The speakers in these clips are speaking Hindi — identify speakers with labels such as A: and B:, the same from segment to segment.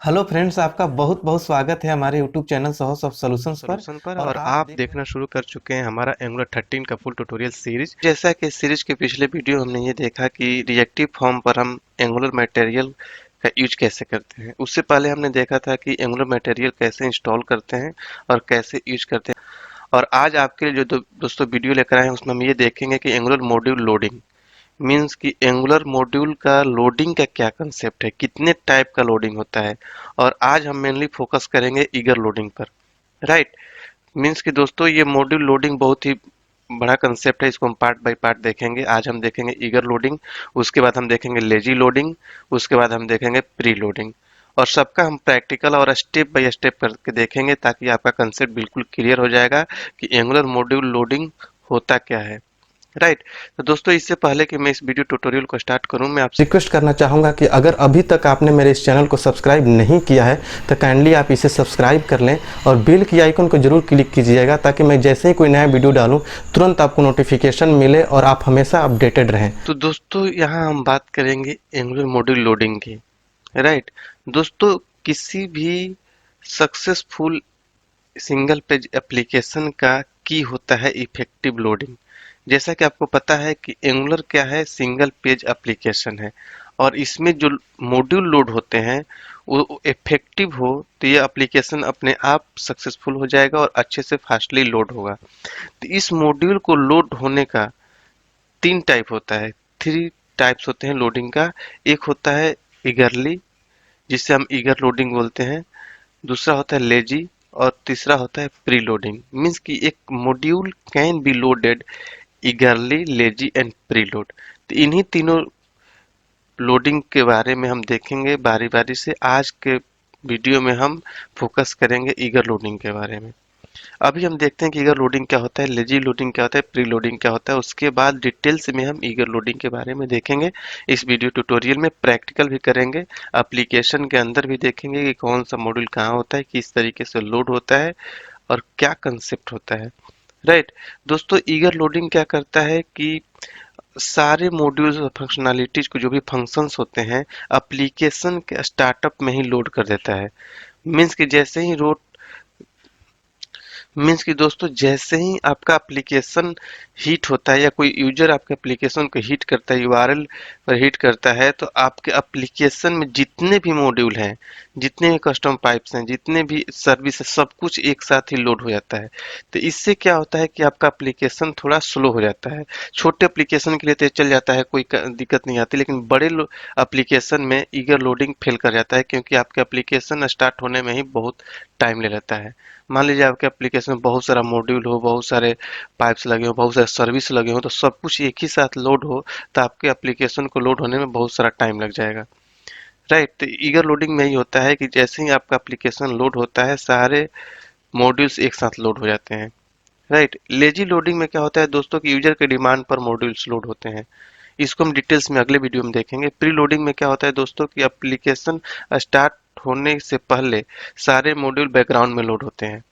A: हेलो फ्रेंड्स, आपका बहुत बहुत स्वागत है हमारे YouTube channel source of solutions पर।
B: सॉल्यूशन पर
A: और
B: और
A: आप
B: आप
A: देख रहे
B: देखना शुरू कर चुके हैं हमारा एंगुलर 13 का फुल ट्यूटोरियल सीरीज। जैसा कि सीरीज के पिछले वीडियो हमने ये देखा कि रिएक्टिव फॉर्म पर हम एंगुलर मटेरियल का यूज कैसे करते हैं। उससे पहले हमने देखा था कि एंगुलर मटेरियल कैसे इंस्टॉल करते हैं और कैसे यूज करते हैं। और आज आपके लिए जो दोस्तों वीडियो लेकर आए हैं उसमें हम ये देखेंगे कि एंगुलर मॉड्यूल लोडिंग मीन्स कि एंगुलर मॉड्यूल का लोडिंग का क्या कंसेप्ट है, कितने टाइप का लोडिंग होता है। और आज हम मेनली फोकस करेंगे ईगर लोडिंग पर। राइट। मीन्स कि दोस्तों ये मॉड्यूल लोडिंग बहुत ही बड़ा कंसेप्ट है, इसको हम पार्ट बाय पार्ट देखेंगे। आज हम देखेंगे ईगर लोडिंग, उसके बाद हम देखेंगे लेजी लोडिंग, उसके बाद हम देखेंगे प्री लोडिंग। और सबका हम प्रैक्टिकल और स्टेप बाय स्टेप करके देखेंगे ताकि आपका कंसेप्ट बिल्कुल क्लियर हो जाएगा कि एंगुलर मॉड्यूल लोडिंग होता क्या है। राइट। तो दोस्तों इससे पहले कि मैं इस वीडियो ट्यूटोरियल को स्टार्ट करूं, मैं आपसे
A: रिक्वेस्ट करना चाहूँगा कि अगर अभी तक आपने मेरे इस चैनल को सब्सक्राइब नहीं किया है तो काइंडली आप इसे सब्सक्राइब कर लें और बेल की आइकन को जरूर क्लिक कीजिएगा ताकि मैं जैसे ही कोई नया वीडियो डालूं तुरंत आपको नोटिफिकेशन मिले और आप हमेशा अपडेटेड रहें।
B: तो दोस्तों यहाँ हम बात करेंगे एंगुलर मॉड्यूल लोडिंग की। राइट। दोस्तों किसी भी सक्सेसफुल सिंगल पेज एप्लीकेशन का की होता है इफेक्टिव लोडिंग। जैसा कि आपको पता है कि एंगुलर क्या है, सिंगल पेज एप्लीकेशन है। और इसमें जो मॉड्यूल लोड होते हैं वो इफेक्टिव हो तो ये एप्लीकेशन अपने आप सक्सेसफुल हो जाएगा और अच्छे से फास्टली लोड होगा। तो इस मॉड्यूल को लोड होने का तीन टाइप होता है, थ्री टाइप्स होते हैं लोडिंग का। एक होता है ईगरली, जिसे हम ईगर लोडिंग बोलते हैं। दूसरा होता है लेजी और तीसरा होता है प्री लोडिंग। मीन्स कि एक module can be loaded ईगरली, lazy and pre load. तो इन्हीं तीनों लोडिंग के बारे में हम देखेंगे बारी बारी से। आज के वीडियो में हम फोकस करेंगे ईगर लोडिंग के बारे में। अभी हम देखते हैं कि ईगर लोडिंग क्या होता है, लेजी लोडिंग क्या होता है, प्री लोडिंग क्या होता है। उसके बाद डिटेल्स में हम ईगर लोडिंग के बारे में देखेंगे। इस वीडियो ट्यूटोरियल में प्रैक्टिकल भी करेंगे, एप्लीकेशन के अंदर भी देखेंगे कि कौन सा मॉड्यूल कहाँ होता है, किस तरीके से लोड होता है और क्या कंसेप्ट होता है। राइट। दोस्तों ईगर लोडिंग क्या करता है कि सारे मॉड्यूल्स और फंक्शनैलिटीज को, जो भी फंक्शंस होते हैं, एप्लीकेशन के स्टार्टअप में ही लोड कर देता है। मीन्स कि जैसे ही रोड मीन्स कि दोस्तों जैसे ही आपका एप्लीकेशन हीट होता है या कोई यूजर आपके एप्लीकेशन को हीट करता है, यूआरएल पर हीट करता है, तो आपके एप्लीकेशन में जितने भी मॉड्यूल हैं, जितने भी कस्टम पाइप्स हैं, जितने भी सर्विस है, सब कुछ एक साथ ही लोड हो जाता है। तो इससे क्या होता है कि आपका एप्लीकेशन थोड़ा स्लो हो जाता है। छोटे एप्लीकेशन के लिए तो चल जाता है, कोई दिक्कत नहीं आती, लेकिन बड़े एप्लीकेशन में ईगर लोडिंग फेल कर जाता है क्योंकि आपके एप्लीकेशन स्टार्ट होने में ही बहुत टाइम ले लेता है। मान लीजिए आपके एप्लीकेशन में बहुत सारा मॉड्यूल हो, बहुत सारे पाइप्स लगे हो, बहुत सारे सर्विस लगे हो, तो सब कुछ एक ही साथ लोड हो तो आपके एप्लीकेशन को लोड होने में बहुत सारा टाइम लग जाएगा। राइट। तो ईगर लोडिंग में ही होता है कि जैसे ही आपका एप्लीकेशन लोड होता है सारे मॉड्यूल्स एक साथ लोड हो जाते हैं। राइट। लेजी लोडिंग में क्या होता है दोस्तों कि यूजर के डिमांड पर मॉड्यूल्स लोड होते हैं। इसको हम डिटेल्स में अगले वीडियो में देखेंगे। प्री लोडिंग में क्या होता है दोस्तों कि एप्लीकेशन स्टार्ट होने से पहले सारे मॉड्यूल बैकग्राउंड में लोड होते हैं।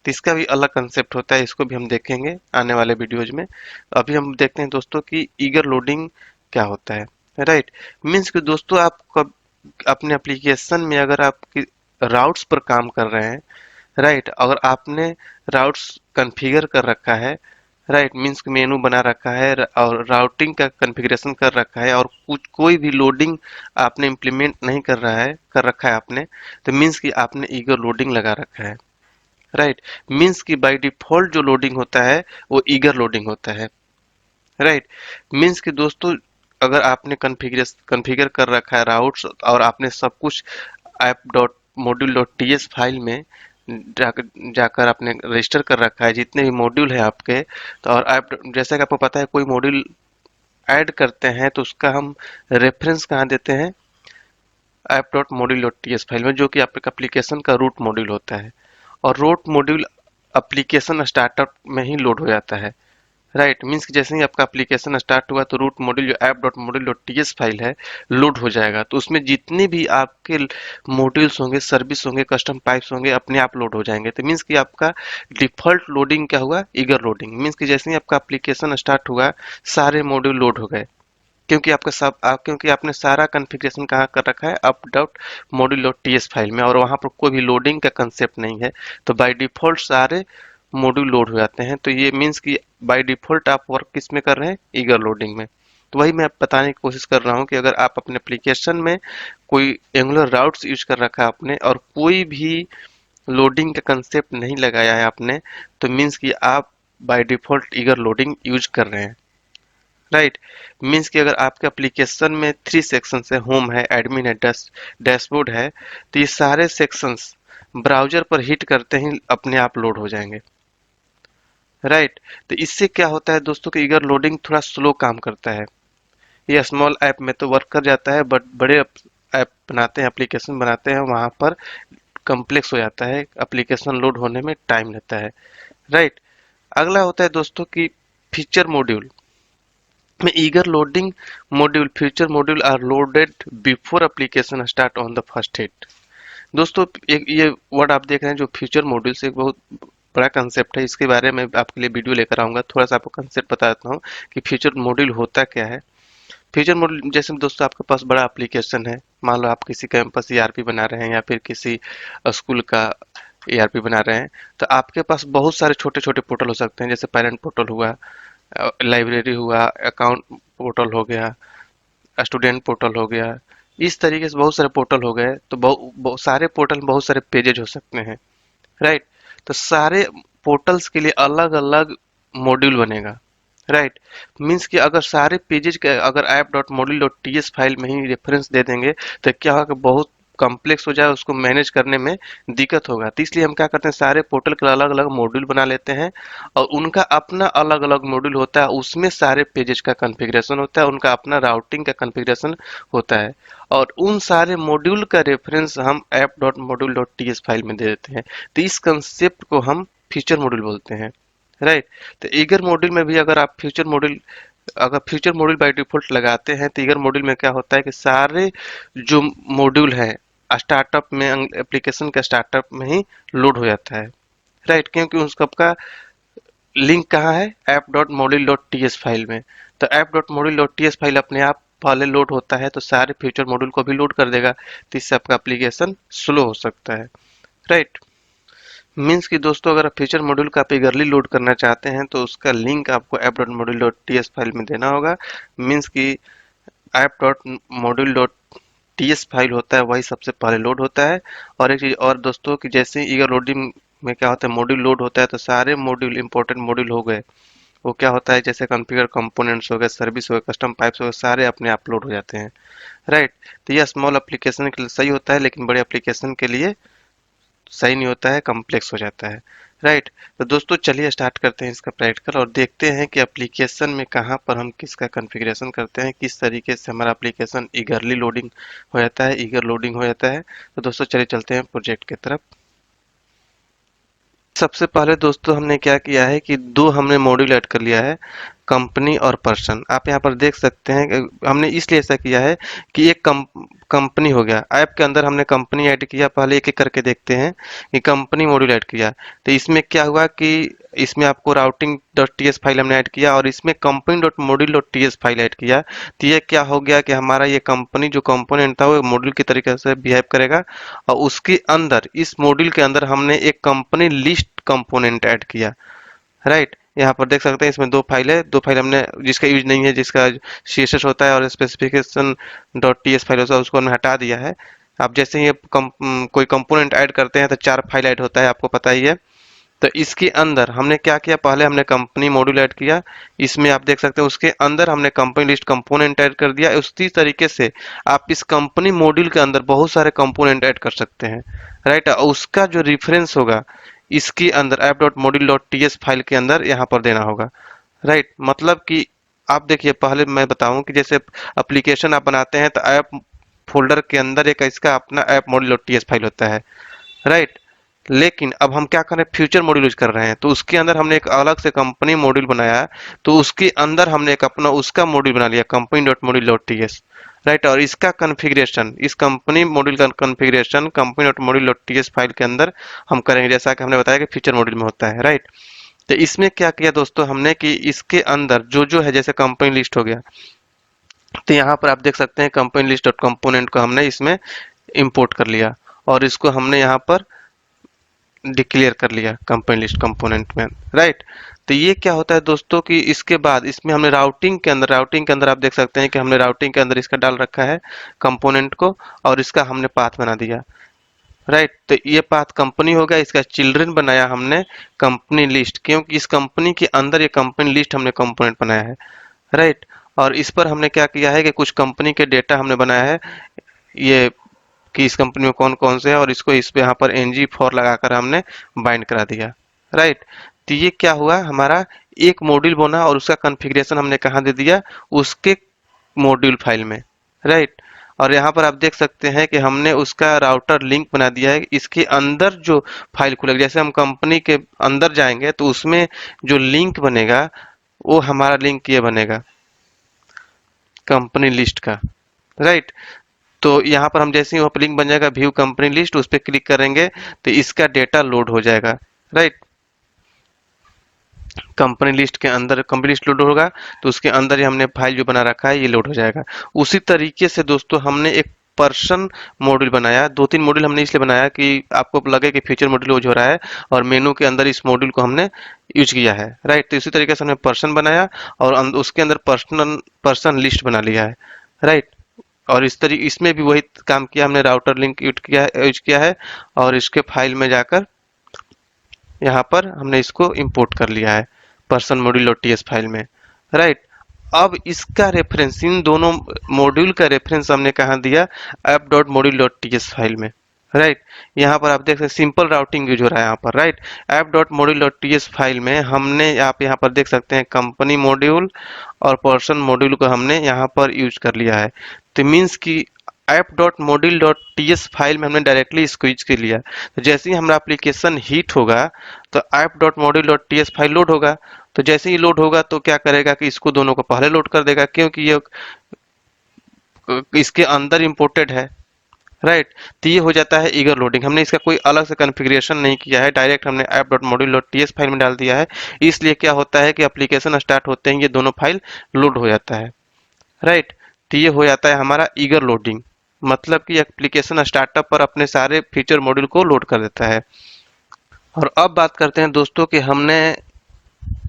B: तो इसका भी अलग कंसेप्ट होता है, इसको भी हम देखेंगे आने वाले वीडियोज में। अभी हम देखते हैं दोस्तों कि ईगर लोडिंग क्या होता है। राइट। मीन्स कि दोस्तों आप कब अपने एप्लीकेशन में अगर आप राउट्स पर काम कर रहे हैं, राइट, अगर आपने राउट्स कॉन्फ़िगर कर रखा है, राइट, मीन्स मेनू बना रखा है और राउटिंग का कॉन्फ़िगरेशन कर रखा है और कुछ कोई भी लोडिंग आपने इम्प्लीमेंट नहीं कर रखा है आपने, तो मीन्स कि आपने ईगर लोडिंग लगा रखा है। राइट। मीन्स कि बाय डिफॉल्ट जो लोडिंग होता है वो ईगर लोडिंग होता है। राइट। मीन्स कि दोस्तों अगर आपने कॉन्फ़िगर कर रखा है राउट्स और आपने सब कुछ app dot module dot TS file में जाकर आपने रजिस्टर कर रखा है जितने भी मॉड्यूल है आपके, तो और ऐप जैसा कि आपको पता है कोई मॉड्यूल ऐड करते हैं तो उसका हम रेफरेंस कहाँ देते हैं, app dot module dot TS file में, जो कि आपके एप्लीकेशन का रूट मॉड्यूल होता है। और रूट मॉड्यूल एप्लीकेशन स्टार्टअप में ही लोड हो जाता है। राइट। मीन्स कि जैसे ही आपका एप्लीकेशन स्टार्ट हुआ तो रूट मॉड्यूल जो app dot module dot TS file है लोड हो जाएगा, तो उसमें जितने भी आपके मॉड्यूल्स होंगे, सर्विस होंगे, कस्टम पाइप्स होंगे, अपने आप लोड हो जाएंगे। तो मीन्स कि आपका डिफॉल्ट लोडिंग क्या हुआ, ईगर लोडिंग। मीन्स कि जैसे ही आपका एप्लीकेशन स्टार्ट हुआ सारे मॉड्यूल लोड हो गए। क्योंकि आपने सारा कॉन्फ़िगरेशन कहाँ कर रखा है, app dot module dot TS file में, और वहाँ पर कोई भी लोडिंग का कंसेप्ट नहीं है। तो बाय डिफ़ॉल्ट सारे मॉड्यूल लोड हो जाते हैं। तो ये मीन्स कि बाय डिफ़ॉल्ट आप वर्क किस में कर रहे हैं, ईगर लोडिंग में। तो वही मैं बताने की कोशिश कर रहा हूँ कि अगर आप अपने एप्लीकेशन में कोई एंगुलर राउट्स यूज कर रखा है आपने, और कोई भी लोडिंग का कंसेप्ट नहीं लगाया है आपने, तो मीन्स कि आप by default eager loading use कर रहे हैं, राइट। मीन्स कि अगर आपके एप्लीकेशन में 3 सेक्शंस है, होम है, एडमिन है, डैशबोर्ड है, तो ये सारे सेक्शंस ब्राउजर पर हिट करते ही अपने आप लोड हो जाएंगे, राइट। तो इससे क्या होता है दोस्तों कि ईगर लोडिंग थोड़ा स्लो काम करता है। ये स्मॉल ऐप में तो वर्क कर जाता है, बट बड़े ऐप बनाते हैं, एप्लीकेशन बनाते हैं, वहां पर कॉम्प्लेक्स हो जाता है, एप्लीकेशन लोड होने में टाइम लगता है, राइट। अगला होता है दोस्तों कि फीचर मॉड्यूल में eager loading module, feature module are loaded before application start on the first hit. दोस्तों एक ये वर्ड आप देख रहे हैं जो फ्यूचर मॉड्यूल से, एक बहुत बड़ा कंसेप्ट है। इसके बारे में आपके लिए वीडियो लेकर आऊंगा, थोड़ा सा आपको कंसेप्ट बता देता हूँ कि फ्यूचर मॉड्यूल होता क्या है। फ्यूचर मॉड्यूल जैसे दोस्तों आपके पास बड़ा एप्लीकेशन है, मान लो आप किसी कैंपस ईआरपी बना रहे हैं या फिर किसी स्कूल का ईआरपी बना रहे हैं, तो आपके पास बहुत सारे छोटे छोटे पोर्टल हो सकते हैं, जैसे पेरेंट पोर्टल हुआ, लाइब्रेरी हुआ, अकाउंट पोर्टल हो गया, स्टूडेंट पोर्टल हो गया। इस तरीके से बहुत सारे पोर्टल हो गए। तो सारे पोर्टल में बहुत सारे पेजेज हो सकते हैं, राइट। तो सारे पोर्टल्स के लिए अलग अलग मॉड्यूल बनेगा, राइट। मीन्स कि अगर सारे पेजेज के अगर app dot module dot T S file में ही रेफरेंस दे देंगे, तो क्या होगा कि बहुत कॉम्प्लेक्स हो जाए, उसको मैनेज करने में दिक्कत होगा। तो इसलिए हम क्या करते हैं, सारे पोर्टल के अलग अलग मॉड्यूल बना लेते हैं, और उनका अपना अलग अलग मॉड्यूल होता है, उसमें सारे पेजेज का कॉन्फ़िगरेशन होता है, उनका अपना राउटिंग का कॉन्फ़िगरेशन होता है, और उन सारे मॉड्यूल का रेफरेंस हम app dot module dot T S file में दे देते हैं। तो इस कंसेप्ट को हम फीचर मॉड्यूल बोलते हैं, राइट। तो ईगर मॉड्यूल में भी अगर फ्यूचर मॉड्यूल बाय डिफॉल्ट लगाते हैं, तो ईगर मॉड्यूल में क्या होता है कि सारे जो मॉड्यूल है स्टार्टअप में, एप्लीकेशन के स्टार्टअप में ही लोड हो जाता है, राइट। क्योंकि उस सबका लिंक कहाँ है, app dot module dot T S file में। तो app dot module dot T S file अपने आप पहले लोड होता है, तो सारे फ्यूचर मॉड्यूल को भी लोड कर देगा। तो इससे आपका एप्लीकेशन स्लो हो सकता है, राइट। मीन्स कि दोस्तों अगर आप फीचर मॉड्यूल का आप eagerly लोड करना चाहते हैं, तो उसका लिंक आपको app dot module dot T S file में देना होगा। मीन्स कि app dot module dot T S file होता है, वही सबसे पहले लोड होता है। और एक चीज और दोस्तों कि जैसे ही ईगर लोडिंग में क्या होता है, मॉड्यूल लोड होता है, तो सारे मॉड्यूल इंपॉर्टेंट मॉड्यूल हो गए, वो क्या होता है, जैसे कॉन्फ़िगर कंपोनेंट्स हो गए, सर्विस हो गए, कस्टम पाइप्स हो गए, सारे अपने आप लोड हो जाते हैं, राइट। तो यह स्मॉल एप्लीकेशन के लिए सही होता है, लेकिन बड़े एप्लीकेशन के लिए सही नहीं होता है, कॉम्प्लेक्स हो जाता है, राइट। तो दोस्तों चलिए स्टार्ट करते हैं इसका प्रैक्टिकल, और देखते हैं कि एप्लीकेशन में कहाँ पर हम किसका कॉन्फ़िगरेशन करते हैं, किस तरीके से हमारा एप्लीकेशन ईगरली लोडिंग हो जाता है, ईगर लोडिंग हो जाता है। तो दोस्तों चलिए चलते हैं प्रोजेक्ट की तरफ। सबसे पहले दोस्तों हमने क्या किया है कि दो हमने मॉड्यूल ऐड कर लिया है, कंपनी और पर्सन। आप यहाँ पर देख सकते हैं कि हमने इसलिए ऐसा किया है कि एक कंपनी हो गया, ऐप के अंदर हमने कंपनी ऐड किया। पहले एक एक करके देखते हैं कि कंपनी मॉड्यूल ऐड किया, तो इसमें क्या हुआ कि इसमें आपको routing dot T S file हमने ऐड किया, और इसमें company dot module dot T S file add किया। तो ये क्या हो गया कि हमारा ये कंपनी जो कंपोनेंट था वो मॉड्यूल की तरीके से बिहेव करेगा, और उसके अंदर इस मॉड्यूल के अंदर हमने एक कंपनी लिस्ट कंपोनेंट ऐड किया, राइट। यहाँ पर देख सकते हैं इसमें दो फाइल है, दो फाइल हमने जिसका यूज नहीं है, जिसका CSS होता है और specification dot T S file होता है, उसको हमने हटा दिया है। आप जैसे ही कोई कंपोनेंट ऐड करते हैं तो 4 फाइल ऐड होता है, आपको पता ही है। तो इसके अंदर हमने क्या किया, पहले हमने कंपनी मॉड्यूल ऐड किया, इसमें आप देख सकते हैं उसके अंदर हमने कंपनी लिस्ट कंपोनेंट ऐड कर दिया। उसी तरीके से आप इस कंपनी मॉड्यूल के अंदर बहुत सारे कंपोनेंट ऐड कर सकते हैं, राइट। उसका जो रेफरेंस होगा इसके अंदर app dot module dot T S file के अंदर यहाँ पर देना होगा, राइट। मतलब कि आप देखिए, पहले मैं बताऊं कि जैसे एप्लीकेशन आप बनाते हैं तो ऐप फोल्डर के अंदर एक इसका अपना app module dot T S file होता है, राइट। लेकिन अब हम क्या कर रहे हैं, फ्यूचर मॉड्यूल यूज कर रहे हैं, तो उसके अंदर हमने एक अलग से कंपनी मॉड्यूल बनाया, तो उसके अंदर हमने एक अपना उसका मॉड्यूल बना लिया, company dot module dot T S, right. और इसका कॉन्फ़िगरेशन, इस कंपनी मॉड्यूल का configuration company dot module dot T S file के अंदर हम करेंगे, जैसा कि हमने बताया कि फीचर मॉड्यूल में होता है, राइट। तो इसमें क्या किया दोस्तों हमने कि इसके अंदर जो जो है, जैसे कंपनी लिस्ट हो गया, तो यहाँ पर आप देख सकते हैं कंपोनेंट लिस्ट और कंपोनेंट को हमने इसमें इंपोर्ट कर लिया और इसको हमने यहाँ पर डिक्लेयर कर लिया कंपोनेंट लिस्ट कंपोनेंट में, राइट। तो ये क्या होता है दोस्तों कि इसके बाद इसमें हमने राउटिंग के अंदर आप देख सकते हैं कि हमने राउटिंग के अंदर इसका डाल रखा है कंपोनेंट को और इसका हमने पाथ बना दिया, राइट। तो ये पाथ कंपनी हो गया, इसका चिल्ड्रन बनाया हमने कंपनी लिस्ट, क्योंकि इस कंपनी के अंदर ये कंपनी लिस्ट हमने कंपोनेंट बनाया है, राइट। और इस पर हमने क्या किया है कि कुछ कंपनी के डेटा हमने बनाया है, ये कि इस कंपनी में कौन कौन से है और इसको इस पे यहाँ पर ng4 लगाकर हमने बाइंड करा दिया, राइट। तो ये क्या हुआ, हमारा एक मॉड्यूल बना और उसका कॉन्फ़िगरेशन हमने कहाँ दे दिया, उसके मॉड्यूल फाइल में, राइट। और यहाँ पर आप देख सकते हैं कि हमने उसका राउटर लिंक बना दिया है, इसके अंदर जो फाइल खुलेगा, जैसे हम कंपनी के अंदर जाएंगे तो उसमें जो लिंक बनेगा वो हमारा लिंक ये बनेगा कंपनी लिस्ट का, राइट। तो यहाँ पर हम जैसे ही वो लिंक बन जाएगा व्यू कंपनी लिस्ट, उस पर क्लिक करेंगे तो इसका डेटा लोड हो जाएगा, राइट। कंपनी लिस्ट के अंदर कंपनी लिस्ट लोड होगा तो उसके अंदर ही हमने फाइल जो बना रखा है ये लोड हो जाएगा। उसी तरीके से दोस्तों हमने एक पर्सन मॉड्यूल बनाया, 2-3 मॉड्यूल हमने इसलिए बनाया कि आपको लगे कि फीचर मॉड्यूल यूज हो रहा है और मेनू के अंदर इस मॉड्यूल को हमने यूज किया है, राइट। तो इसी तरीके से हमने पर्सन बनाया और उसके अंदर पर्सन लिस्ट बना लिया है, राइट। और इस तरीके इसमें भी वही काम किया हमने, राउटर लिंक यूज किया है और इसके फाइल में जाकर यहाँ पर हमने इसको इंपोर्ट कर लिया है person module dot TS file में, राइट। अब इसका रेफरेंस, इन दोनों मॉड्यूल का रेफरेंस हमने कहाँ दिया, app dot module dot TS file में, राइट। यहाँ पर आप देख सकते हैं सिंपल राउटिंग यूज हो रहा है यहाँ पर, right. App dot module dot TS file में हमने आप यहाँ पर देख सकते हैं कंपनी मॉड्यूल और पर्सन मॉड्यूल को हमने यहाँ पर यूज कर लिया है। तो मीन्स कि app dot module dot TS file में हमने डायरेक्टली इसको यूज कर लिया। तो जैसे ही हमारा एप्लीकेशन हीट होगा तो app dot module dot TS file load होगा, तो जैसे ही लोड होगा तो क्या करेगा कि इसको दोनों को पहले लोड कर देगा, क्योंकि ये इसके अंदर इंपोर्टेड है, राइट। तो ये हो जाता है ईगर लोडिंग, हमने इसका कोई अलग से कॉन्फ़िगरेशन नहीं किया है, डायरेक्ट हमने app dot module dot TS file में डाल दिया है। इसलिए क्या होता है कि एप्लीकेशन स्टार्ट होते ही ये दोनों फाइल लोड हो जाता है, राइट। तो ये हो जाता है हमारा ईगर लोडिंग, मतलब कि एप्लीकेशन स्टार्टअप पर अपने सारे फीचर मॉड्यूल को लोड कर देता है। और अब बात करते हैं दोस्तों कि हमने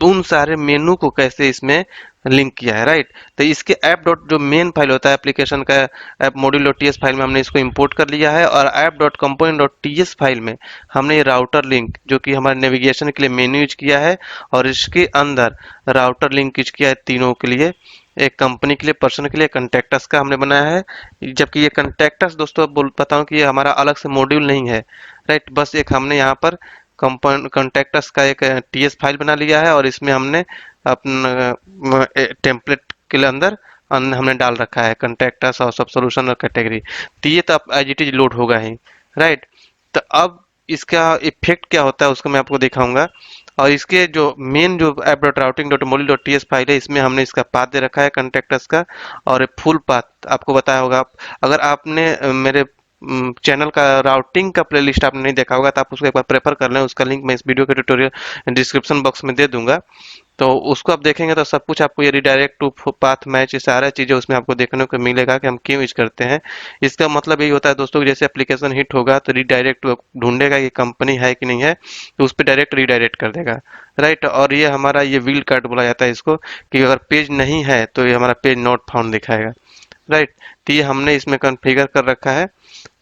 B: उन सारे मेनू को कैसे इसमें लिंक किया है, राइट। तो इसके ऐप डॉट जो मेन फाइल होता है एप्लीकेशन का, app module dot TS file में हमने इसको इंपोर्ट कर लिया है और app dot component dot TS file में हमने ये राउटर लिंक जो कि हमारे नेविगेशन के लिए मेन्यू यूज किया है और इसके अंदर राउटर लिंक यूज किया है तीनों के लिए, एक कंपनी के लिए, पर्सन के लिए, कंटेक्टस का हमने बनाया है। जबकि ये कंटेक्टस दोस्तों बताऊं कि ये हमारा अलग से मॉड्यूल नहीं है, राइट। बस एक हमने यहाँ पर कंटेक्टस का एक टीएस फाइल बना लिया है और इसमें हमने अपना टेम्पलेट के लिए अंदर हमने डाल रखा है कंटेक्टस और सब सोल्यूशन और कैटेगरी। तो ये तो एज इट इज लोड होगा ही, राइट। तो अब इसका इफेक्ट क्या होता है उसको मैं आपको दिखाऊंगा। और इसके जो मेन जो app dot routing dot module dot TS file है इसमें हमने इसका पाथ दे रखा है कंटेक्टस का और फुल पाथ आपको बताया होगा। अगर आपने मेरे चैनल का राउटिंग का प्लेलिस्ट आपने नहीं देखा होगा तो आप उसको एक बार प्रेफर कर लें, उसका लिंक मैं इस वीडियो के ट्यूटोरियल डिस्क्रिप्शन बॉक्स में दे दूंगा। तो उसको आप देखेंगे तो सब कुछ आपको ये रिडायरेक्ट टू पाथ मैच ये सारा चीज़ें उसमें आपको देखने को मिलेगा कि हम क्यों यूज करते हैं। इसका मतलब यही होता है दोस्तों कि जैसे एप्लीकेशन हिट होगा तो रिडायरेक्ट ढूंढेगा कि कंपनी है कि नहीं है, तो उस पर डायरेक्ट रिडायरेक्ट कर देगा, राइट। और ये हमारा ये व्हील कार्ड बोला जाता है इसको, कि अगर पेज नहीं है तो ये हमारा पेज नॉट फाउंड दिखाएगा, राइट। तो ये हमने इसमें कॉन्फ़िगर कर रखा है।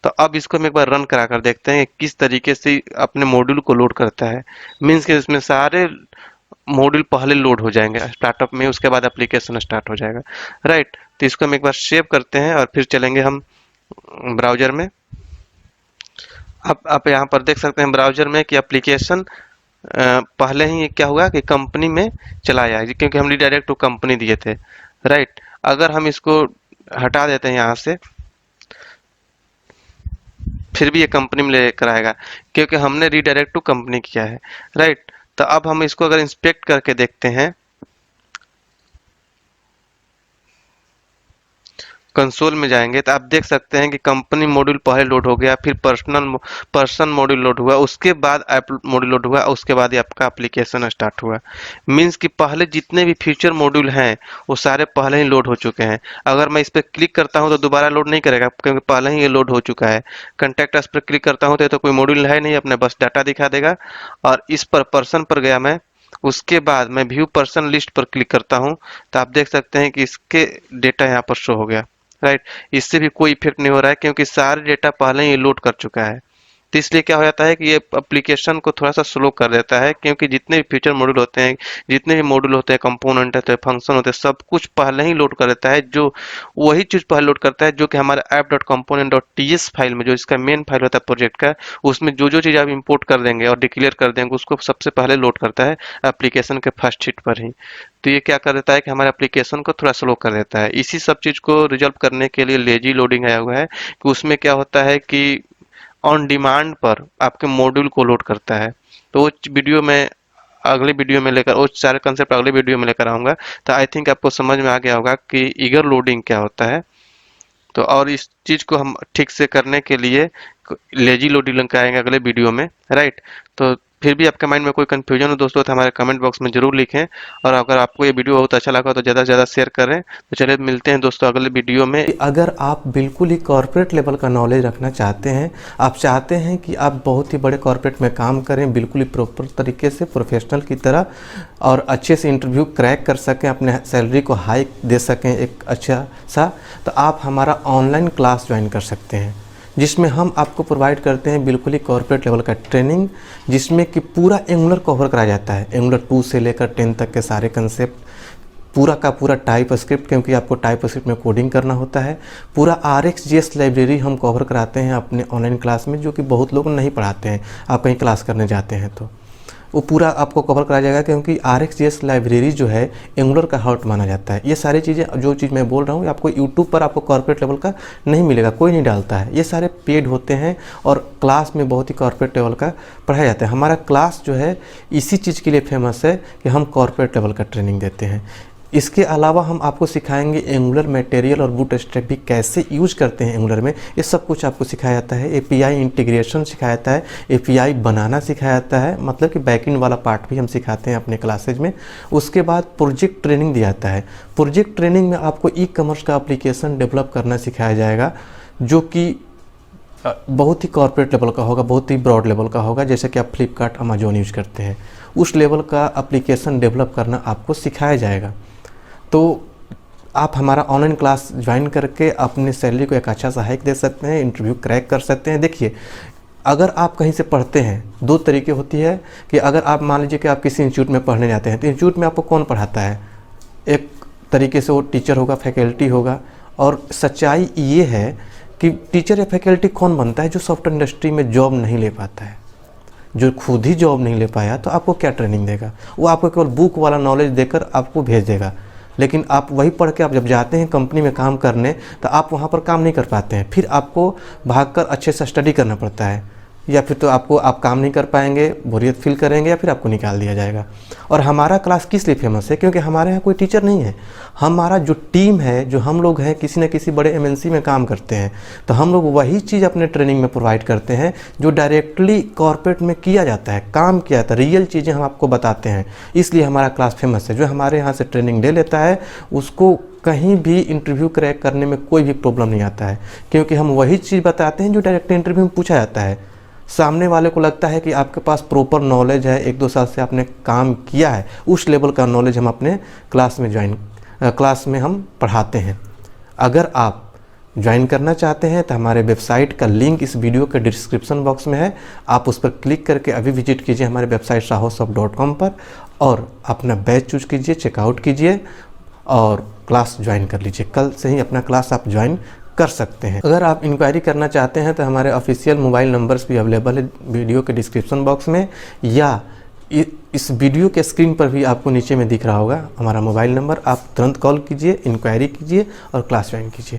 B: तो अब इसको हम एक बार रन करा कर देखते हैं किस तरीके से अपने मॉड्यूल को लोड करता है। मीन्स कि इसमें सारे मॉड्यूल पहले लोड हो जाएंगे स्टार्टअप में, उसके बाद एप्लीकेशन स्टार्ट हो जाएगा, राइट। तो इसको हम एक बार सेव करते हैं और फिर चलेंगे हम ब्राउजर में। अब आप यहाँ पर देख सकते हैं ब्राउजर में कि एप्लीकेशन पहले ही क्या हुआ कि कंपनी में चला आया, क्योंकि हम डायरेक्ट टू कंपनी दिए थे, राइट। अगर हम इसको हटा देते हैं यहाँ से फिर भी ये कंपनी में लेकर आएगा, क्योंकि हमने रीडायरेक्ट टू कंपनी किया है, राइट। तो अब हम इसको अगर इंस्पेक्ट करके देखते हैं कंसोल में जाएंगे तो आप देख सकते हैं कि कंपनी मॉड्यूल पहले लोड हो गया, फिर पर्सन मॉड्यूल लोड हुआ, उसके बाद ऐप मॉड्यूल लोड हुआ, उसके बाद ही आपका एप्लीकेशन स्टार्ट हुआ। मीन्स कि पहले जितने भी फीचर मॉड्यूल हैं वो सारे पहले ही लोड हो चुके हैं। अगर मैं इस पर क्लिक करता हूं तो दोबारा लोड नहीं करेगा क्योंकि पहले ही ये लोड हो चुका है। कॉन्टैक्ट अस पर क्लिक करता हूं तो कोई मॉड्यूल है नहीं, अपने बस डाटा दिखा देगा। और इस पर पर्सन पर गया मैं, उसके बाद मैं व्यू पर्सन लिस्ट पर क्लिक करता हूं तो आप देख सकते हैं कि इसके डेटा यहाँ पर शो हो गया। राइट, इससे भी कोई इफेक्ट नहीं हो रहा है क्योंकि सारे डेटा पहले ही लोड कर चुका है। तो इसलिए क्या हो जाता है कि ये एप्लीकेशन को थोड़ा सा स्लो कर देता है, क्योंकि जितने भी फीचर मॉड्यूल होते हैं, जितने भी मॉड्यूल होते हैं, कंपोनेंट होते हैं, फंक्शन होते हैं, सब कुछ पहले ही लोड कर देता है। जो वही चीज पहले लोड करता है जो कि हमारे app.component.ts फाइल में, जो इसका मेन फाइल होता है प्रोजेक्ट का, उसमें जो जो चीज आप इंपोर्ट कर देंगे और डिक्लेयर कर देंगे उसको सबसे पहले लोड करता है एप्लीकेशन के फर्स्ट हिट पर ही। तो ये क्या कर देता है कि हमारे एप्लीकेशन को थोड़ा स्लो कर देता है। इसी सब चीज को रिजॉल्व करने के लिए लेजी लोडिंग आया हुआ है कि उसमें क्या होता है कि ऑन डिमांड पर आपके मॉड्यूल को लोड करता है। तो वो वीडियो में अगले वीडियो में लेकर, वो सारे कंसेप्ट अगले वीडियो में लेकर आऊंगा। तो आई थिंक आपको समझ में आ गया होगा कि ईगर लोडिंग क्या होता है। तो और इस चीज को हम ठीक से करने के लिए लेजी लोडिंग लेकर आएंगे अगले वीडियो में। राइट, तो फिर भी आपके माइंड में कोई कंफ्यूजन हो दोस्तों तो हमारे कमेंट बॉक्स में जरूर लिखें। और अगर आपको ये वीडियो बहुत अच्छा लगा तो ज़्यादा से ज़्यादा शेयर करें। तो चलिए मिलते हैं दोस्तों अगले वीडियो में।
A: अगर आप बिल्कुल ही कॉर्पोरेट लेवल का नॉलेज रखना चाहते हैं, आप चाहते हैं कि आप बहुत ही बड़े कॉर्पोरेट में काम करें बिल्कुल ही प्रॉपर तरीके से, प्रोफेशनल की तरह, और अच्छे से इंटरव्यू क्रैक कर सकें, अपने सैलरी को हाइक दे सकें एक अच्छा सा, तो आप हमारा ऑनलाइन क्लास ज्वाइन कर सकते हैं, जिसमें हम आपको प्रोवाइड करते हैं बिल्कुल ही कॉर्पोरेट लेवल का ट्रेनिंग, जिसमें कि पूरा एंगुलर कवर कराया जाता है। एंगुलर 2 से लेकर 10 तक के सारे कंसेप्ट, पूरा का पूरा टाइप स्क्रिप्ट, क्योंकि आपको टाइप स्क्रिप्ट में कोडिंग करना होता है। पूरा RxJS लाइब्रेरी हम कवर कराते हैं अपने ऑनलाइन क्लास में, जो कि बहुत लोग नहीं पढ़ाते हैं। आप कहीं क्लास करने जाते हैं तो वो पूरा आपको कवर कराया जाएगा, क्योंकि RxJS लाइब्रेरी जो है एंगुलर का हार्ट माना जाता है। ये सारी चीज़ें, जो चीज़ मैं बोल रहा हूँ, आपको यूट्यूब पर आपको कॉर्पोरेट लेवल का नहीं मिलेगा, कोई नहीं डालता है। ये सारे पेड होते हैं और क्लास में बहुत ही कॉर्पोरेट लेवल का पढ़ाया जाता है। हमारा क्लास जो है इसी चीज़ के लिए फेमस है कि हम कॉर्पोरेट लेवल का ट्रेनिंग देते हैं। इसके अलावा हम आपको सिखाएंगे एंगुलर मटेरियल और बूटस्ट्रैप भी कैसे यूज करते हैं एंगुलर में, ये सब कुछ आपको सिखाया जाता है। API इंटीग्रेशन सिखाया जाता है, API बनाना सिखाया जाता है, मतलब कि बैकएंड वाला पार्ट भी हम सिखाते हैं अपने क्लासेज में। उसके बाद प्रोजेक्ट ट्रेनिंग दिया जाता है। प्रोजेक्ट ट्रेनिंग में आपको ई-कॉमर्स का एप्लीकेशन डेवलप करना सिखाया जाएगा, जो कि बहुत ही कॉर्पोरेट लेवल का होगा, बहुत ही ब्रॉड लेवल का होगा। जैसे कि आप फ्लिपकार्ट, अमेजोन यूज करते हैं, उस लेवल का एप्लीकेशन डेवलप करना आपको सिखाया जाएगा। तो आप हमारा ऑनलाइन क्लास ज्वाइन करके अपने सैलरी को एक अच्छा सा हाइक दे सकते हैं, इंटरव्यू क्रैक कर सकते हैं। देखिए, अगर आप कहीं से पढ़ते हैं, दो तरीके होती है कि अगर आप मान लीजिए कि आप किसी इंस्टीट्यूट में पढ़ने जाते हैं, तो इंस्टीट्यूट में आपको कौन पढ़ाता है? एक तरीके से वो टीचर होगा, फैकल्टी होगा। और सच्चाई ये है कि टीचर या फैकल्टी कौन बनता है? जो सॉफ्टवेयर इंडस्ट्री में जॉब नहीं ले पाता है, जो खुद ही जॉब नहीं ले पाया, तो आपको क्या ट्रेनिंग देगा? वो आपको केवल बुक वाला नॉलेज देकर आपको भेज देगा। लेकिन आप वही पढ़ के आप जब जाते हैं कंपनी में काम करने, तो आप वहाँ पर काम नहीं कर पाते हैं। फिर आपको भागकर अच्छे से स्टडी करना पड़ता है, या फिर तो आप काम नहीं कर पाएंगे, बोरियत फील करेंगे, या फिर आपको निकाल दिया जाएगा। और हमारा क्लास किस लिए फेमस है? क्योंकि हमारे यहाँ कोई टीचर नहीं है। हमारा जो टीम है, जो हम लोग हैं, किसी न किसी बड़े MNC में काम करते हैं, तो हम लोग वही चीज़ अपने ट्रेनिंग में प्रोवाइड करते हैं जो डायरेक्टली कॉर्पोरेट में किया जाता है, काम किया जाता है, रियल चीज़ें हम आपको बताते हैं। इसलिए हमारा क्लास फेमस है। जो हमारे यहाँ से ट्रेनिंग ले लेता है उसको कहीं भी इंटरव्यू क्रैक करने में कोई भी प्रॉब्लम नहीं आता है, क्योंकि हम वही चीज़ बताते हैं जो डायरेक्ट इंटरव्यू में पूछा जाता है। सामने वाले को लगता है कि आपके पास प्रॉपर नॉलेज है, 1-2 साल से आपने काम किया है, उस लेवल का नॉलेज हम अपने क्लास में हम पढ़ाते हैं। अगर आप ज्वाइन करना चाहते हैं तो हमारे वेबसाइट का लिंक इस वीडियो के डिस्क्रिप्शन बॉक्स में है। आप उस पर क्लिक करके अभी विजिट कीजिए हमारे वेबसाइट sahoshop.com पर, और अपना बैच चूज कीजिए, चेकआउट कीजिए और क्लास ज्वाइन कर लीजिए। कल से ही अपना क्लास आप ज्वाइन कर सकते हैं। अगर आप इंक्वायरी करना चाहते हैं तो हमारे ऑफिशियल मोबाइल नंबर्स भी अवेलेबल है वीडियो के डिस्क्रिप्शन बॉक्स में, या इस वीडियो के स्क्रीन पर भी आपको नीचे में दिख रहा होगा हमारा मोबाइल नंबर। आप तुरंत कॉल कीजिए, इंक्वायरी कीजिए और क्लास ज्वाइन कीजिए।